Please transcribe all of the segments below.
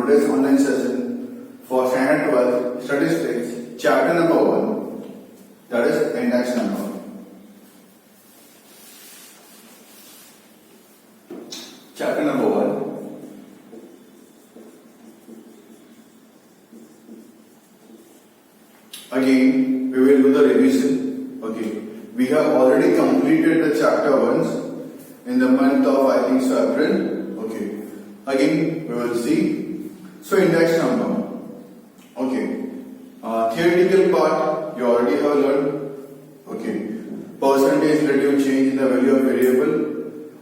today's online session for standard 12 statistics, chapter number 1, that is index number. Chapter number 1. Again, we will do the revision. Okay, we have already completed the chapter 1 in the month of, I think so, April. Okay, again we will see. So index number. Okay, theoretical part you already have learned. Okay, percentage relative change in the value of variable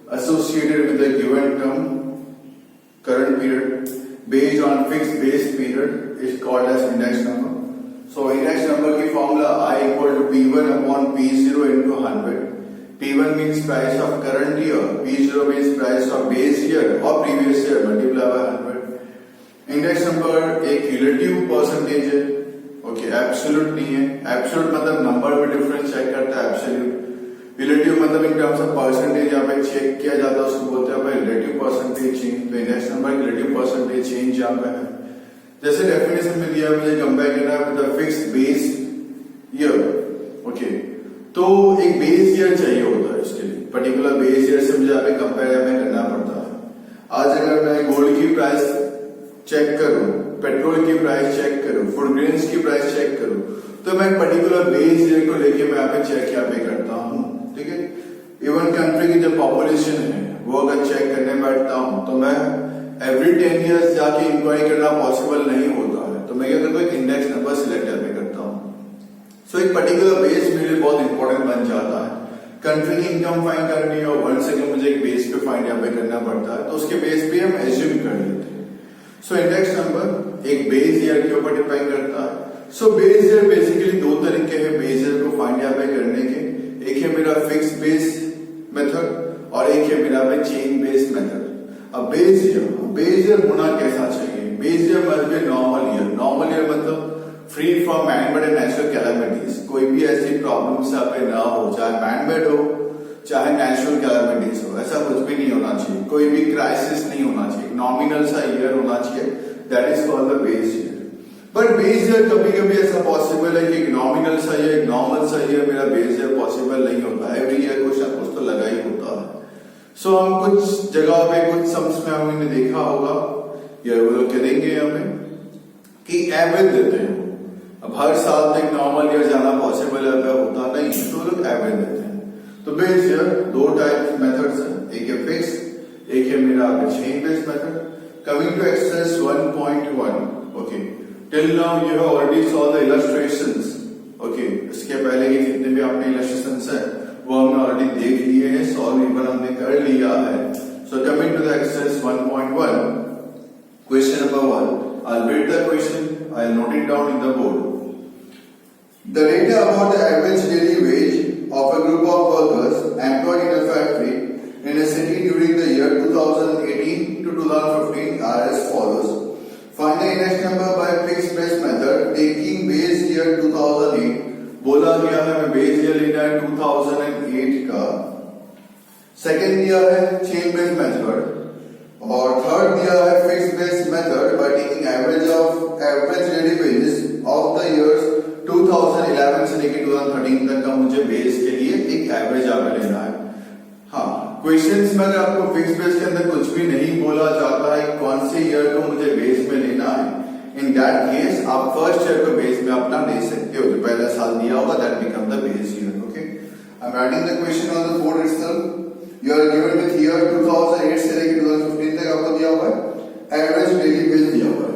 associated with the given term, current period, based on fixed base period is called as index number. So index number की formula I equal to P1 upon P0 into 100. P1 means price of current year, P0 means price of base year or previous year multiply by 100. Index number एक relative percentage है. Okay, absolute नहीं है. Absolute मतलब number में difference check करता है. Absolute relative मतलब in terms of percentage यहाँ पे चेक किया जाता है, उसको बोलते हैं रिलेटिव परसेंटेज चेंज. तो index number relative percentage change यहाँ पे है. जैसे डेफिनेशन में दिया मुझे कंपेयर करना है with fixed base year. Okay, तो एक बेस ईयर चाहिए होता है. इसके लिए पर्टिकुलर बेस ईयर से मुझे यहाँ पे कंपेयर करना पड़ता है. आज अगर मैं गोल्ड की प्राइस चेक करूं, पेट्रोल की प्राइस चेक करूं, फूड ग्रेन्स की प्राइस चेक करूं, तो मैं पर्टिकुलर बेस ईयर को लेके मैं यहाँ पे चेक यहाँ पे करता हूं. ठीक है, इवन कंट्री की जो पॉपुलेशन है वो अगर चेक करने बैठता हूं तो मैं एवरी 10 इयर्स जाके इंक्वायरी करना पॉसिबल नहीं होता है. तो मैं क्या करता हूँ, एक इंडेक्स नंबर सिलेक्ट यहाँ करता हूँ. सो एक पर्टिकुलर बेस मेरे लिए बहुत इंपॉर्टेंट बन जाता है. कंट्री की इनकम फाइंड करनी है और वर्ल्ड से मुझे एक बेस पे फाइंड यहाँ पे करना पड़ता है, तो उसके बेस पे हम एज्यूम कर लेते हैं. सो इंडेक्स नंबर एक बेस ईयर के ऊपर डिपेंड करता है. सो बेस ईयर बेसिकली दो तरीके हैं बेस ईयर को फाइंड यहाँ पे करने के. एक है मेरा फिक्स बेस मेथड और एक है मेरा चेन बेस मेथड. अब बेस ईयर होना कैसा चाहिए? Base year must be normal year. Normal year मतलब free from manmade and natural calamities. कोई भी ऐसी प्रॉब्लम्स यहाँ पे ना हो, चाहे मैनमेड हो चाहे नेचुरल कैलामिटीज हो, ऐसा कुछ भी नहीं होना चाहिए. कोई भी क्राइसिस नहीं होना चाहिए. नॉमिनल सा ईयर होना चाहिए. That is called the base year. But base year कभी कभी ऐसा पॉसिबल है कि नॉमिनल सा ईयर, नॉर्मल सा ईयर मेरा बेस ईयर पॉसिबल नहीं होता. एवरी ईयर कुछ ना कुछ तो लगा ही होता है. सो हम कुछ जगह पे कुछ सम्स में हमने देखा होगा या वो लोग करेंगे हमें कि एवरेज देते हैं. अब हर साल तक नॉर्मल ईयर जाना पॉसिबल होता नहीं, तो लोग एवरेज देते हैं. तो बेस ईयर दो टाइप मेथड्स हैं. एक है फिक्स, एक है मेरा chain base method. Coming to exercise 1.1. Okay, till now you have already saw the illustrations. Okay, इसके पहले के जितने भी आपने इलस्ट्रेशंस है वो हमने ऑलरेडी देख लिए हैं, सॉल्व इवन हमने कर लिया है. So coming to the exercise 1.1, question number 1. I'll read the question, I'll note it down in the board. The data about the average daily wage of a group of workers employed in a factory in a city during the year 2018 to 2015 are as follows. Find the index number by fixed base method taking base year 2008. बोला गया है हमें base year लेना है 2008 का. Second दिया है chain base method और थर्ड दिया है fix base method by taking average daily wages of the years 2011 से लेकर 2013 तक का मुझे बेस के लिए एक एवरेज आपको लेना है. हाँ, क्वेश्चंस में अगर आपको फिक्स बेस के अंदर कुछ भी नहीं बोला जाता है कौन से ईयर को मुझे बेस में लेना है, इन दैट केस आप फर्स्ट ईयर को बेस में अपना ले सकते हो. जो पहला साल दिया होगा that become the base year. Okay, I am writing the question on the board itself. You are given with year 2008 से लेकर 2015 तक आपको दिया हुआ है एवरेज डेली बेस दिया हुआ है.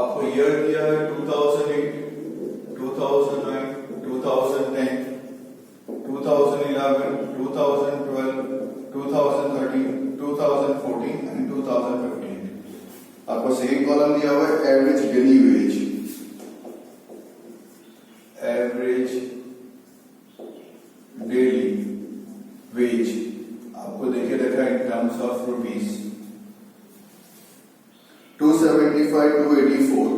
आपको ईयर दिया है 2008, 2009, 2010, 2011, 2012, 2013, 2014 एंड 2015. आपको सेम कॉलम दिया हुआ है average daily veg. Average daily veg आपको देखे रखा in terms of rupees. 275 284,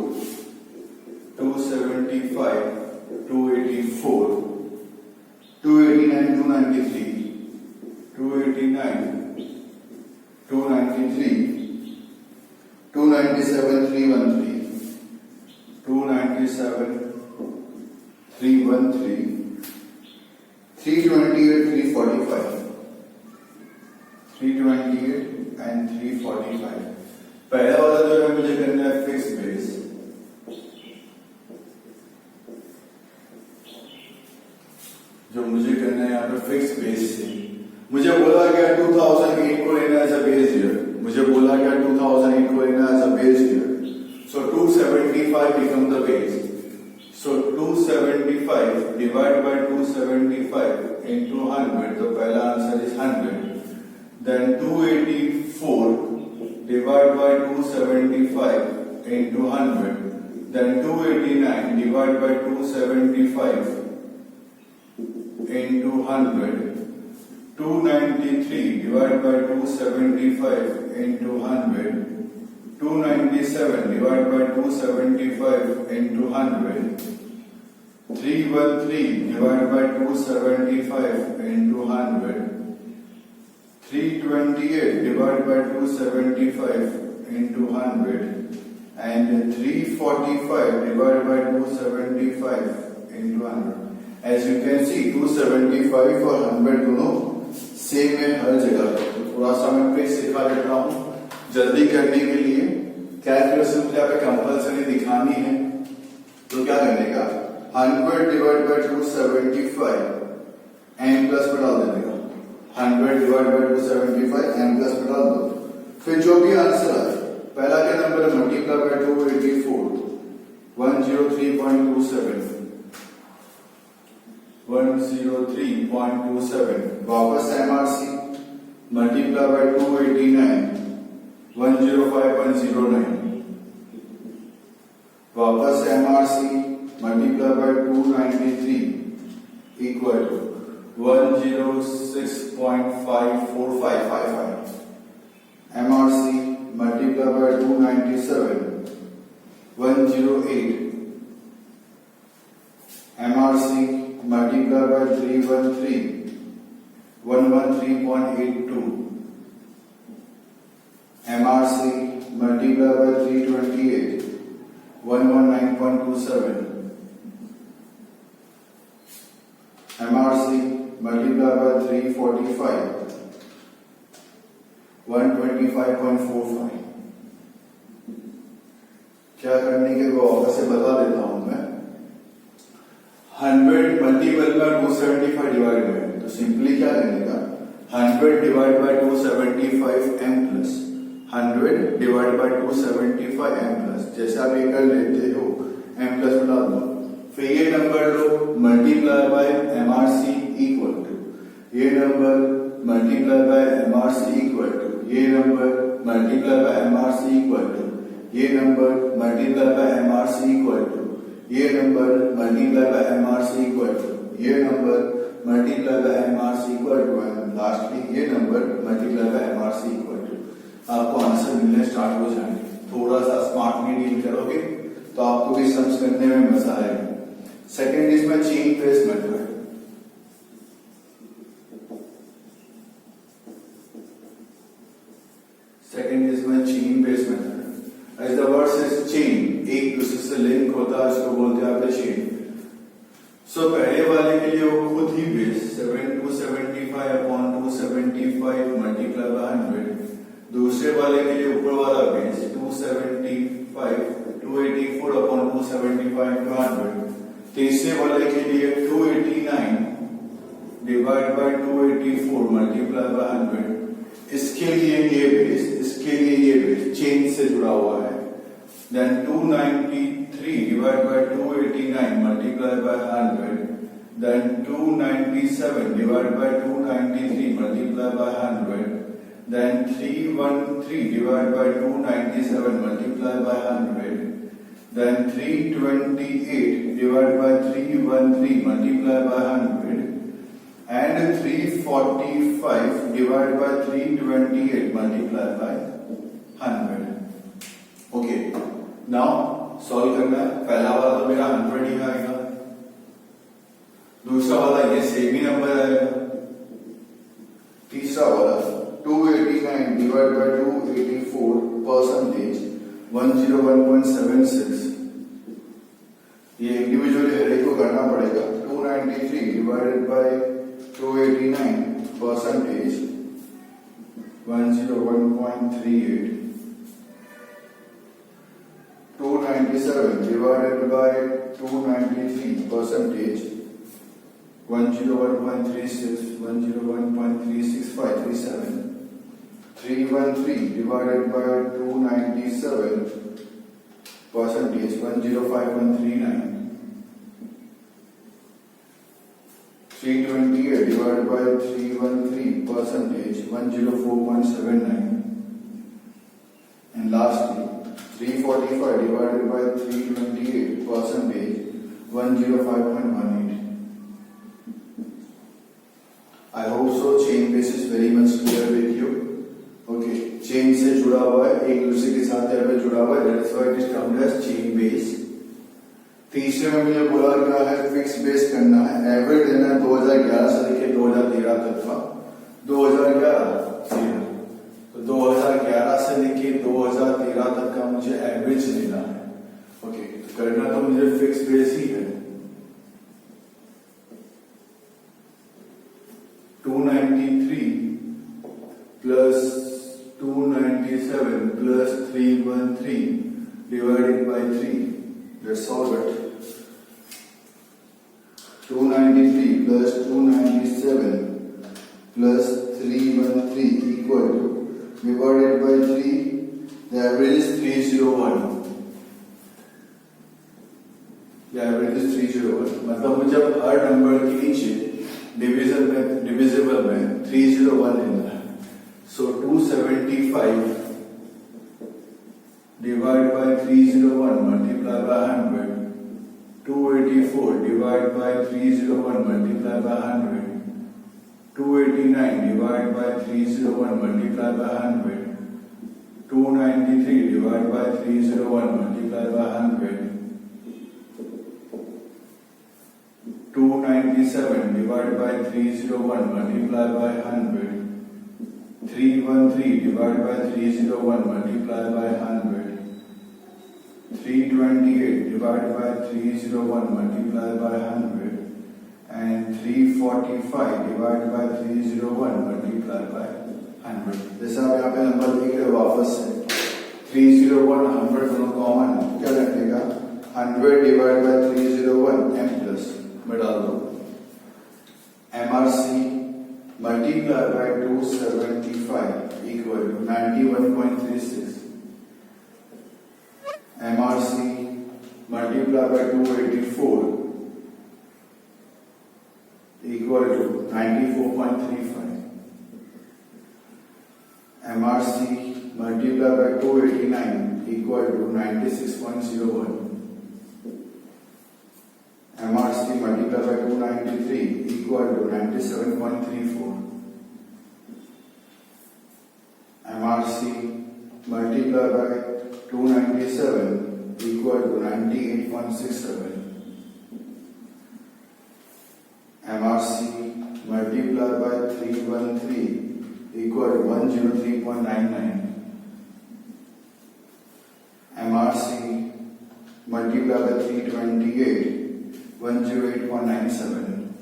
275 284, 289 293, 289 289, 293, 297, 313, 297, 313, 328, 345, 328 and 345. पहला वाला जो है मुझे करना है फिक्स बेस, जो मुझे करना है यहाँ पे फिक्स बेस से मुझे बोला गया 2008 को लेना एज अ बेस ईयर, मुझे बोला गया 2008 को लेना as a base year. So 275 become the base. So 275 divided by 275 into 100. तो पहला answer is 100. Then 284 divided by 275 into 100. Then 289 divided by 275 into 100. 293 divided by 275 into 100. 297 divided by 275 into 100. 313 divided by 275 into 100. 328 divided by 275 into 100. And 345 divided by 275 into 100. As you can see 275 और 100 दोनों same है हर जगह. तो थोड़ा सा मैं trick सिखा देता हूँ जल्दी करने के लिए. कैलकुलेशन मुझे यहाँ पे कंपल्सरी दिखानी है, तो क्या करने का 100 डिवाइड बाय 275 एम प्लस पे डाल देने का. 100 डिवाइड बाय 275 एम प्लस पे डाल दो. फिर जो भी आंसर आए, पहला क्या नंबर है मल्टीप्लाई बाय 284 103.27 103.27. वापस एमआरसी मल्टीप्लाई बाय 289 105.09. वापस MRC multiply by 293 equal to 106.54555. MRC multiply by 297 108. MRC multiply by 313 113.82. MRC multiplied by 328 119.27. MRC multiplied by 345 125.45. क्या करने के वो वापस से बता देता हूं मैं. 100 मल्टीपल बाय 275 डिवाइड बाय, तो सिंपली क्या करने का 100 divide by 275 m plus 100 divide by 275 m plus. जैसे आप ये कर लेते हो m प्लस बना दो. फिर ये नंबर लो multiply by MRC equal to ये number multiply by MRC equal to ये number multiply by MRC equal to ये number multiply by MRC equal to ये number multiply by MRC equal to ये number multiply by MRC equal to and lastly ये number multiply by MRC equal to. आपको answer मिलने start हो जाएंगे. थोड़ा सा स्मार्टली डील करोगे तो आपको भी सम्स करने में मजा आएगा. सेकेंड इसमें चेन बेस मेथड. सेकेंड इसमें chain base method. As the word says chain, एक दूसरे से लिंक होता है, इसको बोलते हैं आपके चेन. सो पहले वाले के लिए वो खुद ही बेस 275 अपॉन 275 मल्टीप्लाई बाय 100. दूसरे वाले के लिए ऊपर वाला बेस 275 284 अपॉन 275 टू 100. तीसरे वाले के लिए 289 डिवाइड बाय 284 मल्टीप्लाई बाय 100. इसके लिए ये बेस, इसके लिए ये बेस चेन से जुड़ा हुआ है. Then 293 divide by 289 multiply by 100. Then 297 divide by 293 multiply by 100. Then 313 divided by 297 multiplied by 100. Then 328 divided by 313 multiplied by 100. And 345 divided by 328 multiplied by 100. Okay. Now solve करना है. पहला वाला तो मेरा 100 ही आएगा. दूसरा वाला ये सेम ही नंबर आएगा. तीसरा एक्स्ट्रा वाला 289 डिवाइड बाय 284 परसेंटेज 101.76, ये इंडिविजुअली हर एक को करना पड़ेगा। 293 divided by 289 percentage 101.38, 297 divided by 293 percentage 101.36, 101.36537, 313 divided by 297 percentage 105.39, 328 divided by 313 percentage 104.79, and lastly 345 divided by 328 percentage 105.18. I hope so chain base is very much clear with you. Okay, chain से जुड़ा हुआ है, एक दूसरे के साथ यहाँ पे जुड़ा हुआ है, that's why it is termed as chain base. तीसरे में मुझे बोला गया है फिक्स बेस करना है, एवरेज लेना है 2011 से लेकर 2013 तक का। 2011 तो 2011 से लेके 2013 तक का मुझे एवरेज लेना है। ओके, तो करना तो मुझे फिक्स बेस ही है। 293 plus 297 plus 313 divided by 3, let's solve it. 293 plus 297 plus 313 equal to divided by 3, the average is 301. The average is 301. मतलब मुझे हर नंबर के नीचे डिविजिबल में 301 लेना है। So 275 divided by 301 multiplied by 100, 284 divided by 301 multiplied by 100, 289 divided by 301 multiplied by 100, 293 divided by 301 multiplied by 100, 297 divided by 301 multiplied by 100, 313 divided by 301 multiplied by 100, 328 divided by 301 multiplied by 100, and 345 divided by 301 multiplied by 100. जैसा आप यहाँ पे number देख रहे हो वापस से 301 100 दोनों कॉमन है, क्या रखेगा 100 डिवाइड बाय 301 m प्लस में डाल दो MRC multiplied by 275 equal to 91.36, MRC multiplied by 284 equal to 94.35, MRC multiplied by 289 equal to 96.01, MRC multiplied by 293 equal to 97.34, MRC multiplied by 297 equal to 98.67, MRC multiplied by 313 equal to 103.99, MRC multiplied by 328 108.97,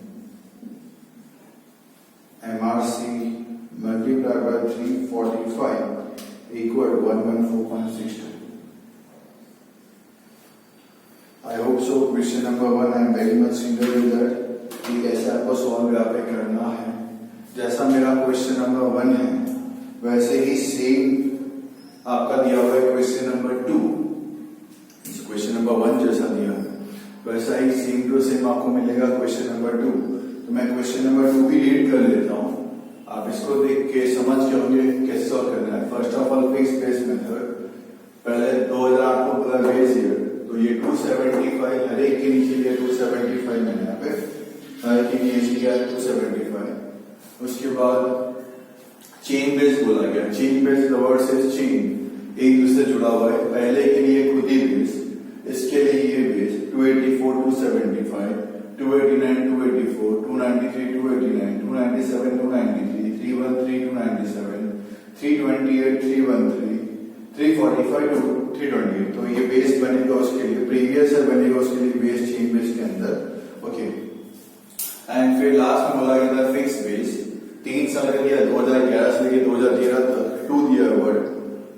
MRC multiplied by 345 equal to 114.62. I hope so. Question number 1 I am very much familiar with that कि कैसे आपको solve यहाँ पे करना है। जैसा मेरा question number 1 है वैसे ही सेम आपका दिया हुआ है क्वेश्चन नंबर 2। क्वेश्चन नंबर 1 जैसा दिया है वैसा ही सेम टू सेम आपको मिलेगा क्वेश्चन नंबर 2। तो मैं क्वेश्चन नंबर 2 भी रीड कर लेता हूँ, आप इसको देख के समझ के होंगे कैसे सॉल्व करना है। First of all fix base method, पहले 2008 को पूरा बेस ईयर, तो ये 275 हर एक के नीचे लिया 275 मैंने यहाँ पे हर एक के नीचे लिया 275। उसके बाद चेन बेस बोला गया, चेन बेस द वर्ड से चेन एक दूसरे जुड़ा हुआ है, पहले के लिए खुद ही बेस, इसके लिए ये बेस 284 275, 289 284, 293 289, 297 293, 313 328, 313, 345 टू 328। तो ये बेस बनेगा उसके लिए, प्रीवियस ईयर बनेगा उसके लिए बेस, चेंज बेस के अंदर। ओके, एंड फिर लास्ट में बोला गया था फिक्स बेस, 3 साल का दिया, 2011 से लेके 2013 तक 2 दिया वर्ड।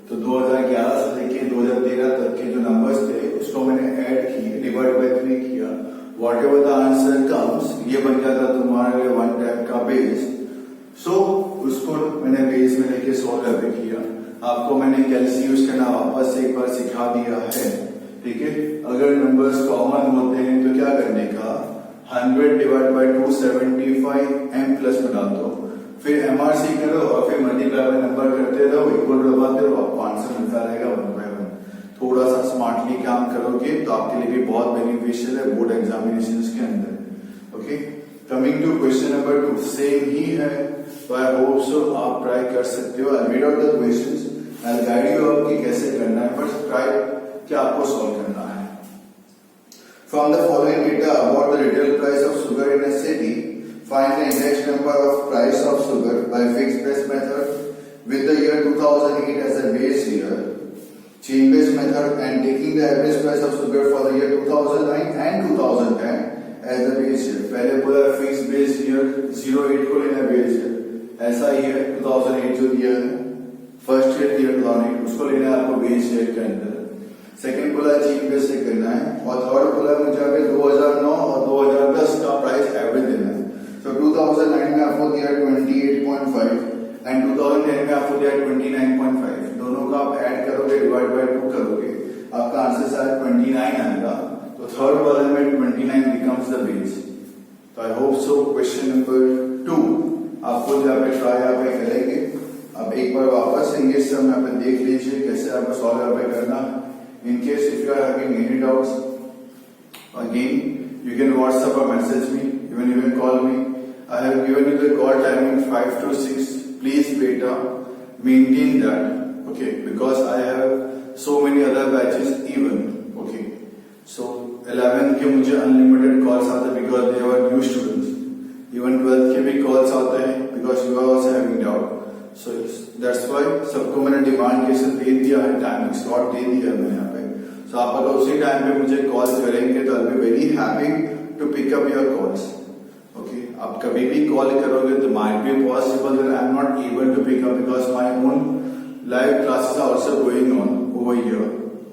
तो 2011 से लेके 2013 तक के जो नंबर्स थे उसको मैंने ऐड किए, डिवाइड बाय 3 किया, what ever the answer comes, ये बन गया था तुम्हारे लिए 1 टाइप का बेस। सो उसको मैंने बेस में लेके सॉल्व करके किया। आपको मैंने कैलसी यूज करना वापस से एक बार सिखा दिया है, ठीक है। अगर नंबर्स कॉमन होते हैं तो क्या करने का, 100 डिवाइड बाय 275 m प्लस में डाल दो, फिर MRC करो और फिर मल्टीप्लाई बाय नंबर करते रहो, इक्वल दबाते रहो, आपको आंसर मिलता रहेगा 1 by 1। थोड़ा सा स्मार्टली काम करोगे तो आपके लिए भी बहुत बेनिफिशियल है बोर्ड एग्जामिनेशन के अंदर। Okay, coming to question number 2, same ही है, तो आई होप सो आप ट्राई कर सकते हो। I read out the questions, I guide you आप कि कैसे करना है, बट ट्राई क्या आपको सॉल्व करना है। From the following data about the retail price of sugar in a city, find the index number of price of sugar by fixed base method with the year 2008 as a base year, chain base method, and taking the average price of sugar for the year 2009 and 2010 as a base year। पहले बोला fix base year 08 को लेना base year, ऐसा ही है 2008 जो दिया है first year 2008 उसको लेना है आपको बेस ईयर के अंदर। सेकंड बोला चेन बेस से करना है, और थर्ड बोला मुझे 2009 और 2010 का प्राइस एवरेज देना है। तो 2009 में आपको दिया 28.5 एंड 2010 में आपको दिया 29.5, दोनों का आप ऐड करोगे, डिवाइड बाय 2 करोगे, आपका आंसर शायद 29 आएगा। तो थर्ड वाले में 29 बिकम्स द बेस। तो I hope so question number 2 आपको यहाँ पे ट्राई यहाँ पे करेंगे। अब एक बार वापस से ये सब यहाँ पे देख लीजिए कैसे आपको सॉल्व यहाँ पे करना। In case if you are having any doubts, again you can WhatsApp or message me, even you can call me. I have given you the call timing 5 to 6. Please beta maintain that, okay? Because I have so many other batches even, okay? So 11th के मुझे unlimited calls आते हैं because they were new students. Even 12th के भी calls आते हैं because you are also having doubt. So that's why सबको मैंने डिमांड केसेस दे दिया है, टाइमिंग स्लॉट दे दिया है मैंने यहाँ पे। So आप अगर उसी टाइम पे मुझे कॉल करेंगे तो I will be very happy to pick up your calls. Okay, आप कभी भी कॉल करोगे तो might be possible that I am not able to pick up because my own live classes are also going on over here.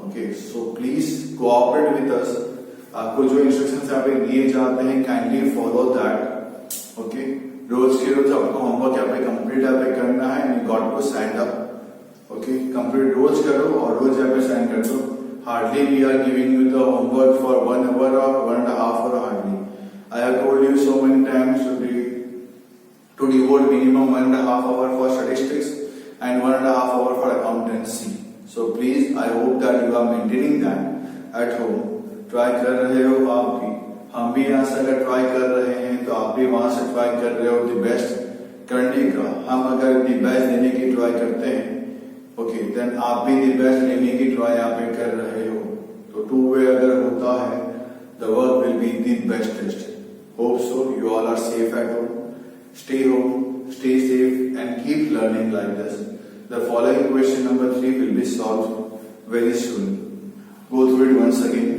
Okay, so please cooperate with us. आपको जो instructions यहाँ पे दिए जाते हैं काइंडली फॉलो दैट। ओके, रोज के रोज आपको होमवर्क यहाँ पे कंप्लीट यहाँ पे करना है, you got to sign up. Okay, complete रोज करो और रोज यहाँ पे साइन कर दो। Hardly we are giving you the homework for 1 hour or 1.5 hour hardly. I have told you so many times to devote minimum 1.5 hour for statistics and 1.5 hour for accountancy. So please, I hope that you are maintaining that at home. Try कर रहे हो आप भी, हम भी यहाँ से अगर ट्राई कर रहे हैं तो आप भी वहां से ट्राई कर रहे हो दी बेस्ट करने का। हम अगर दी बेस्ट देने की ट्राई करते हैं, ओके, देन आप भी दी बेस्ट लेने की ट्राई यहाँ पे कर रहे हो, तो 2 वे अगर होता है the work will be the bestest. Hope so you all are safe at home, stay home, stay safe and keep learning like this. The following question number 3 will be solved very soon. Go through it once again.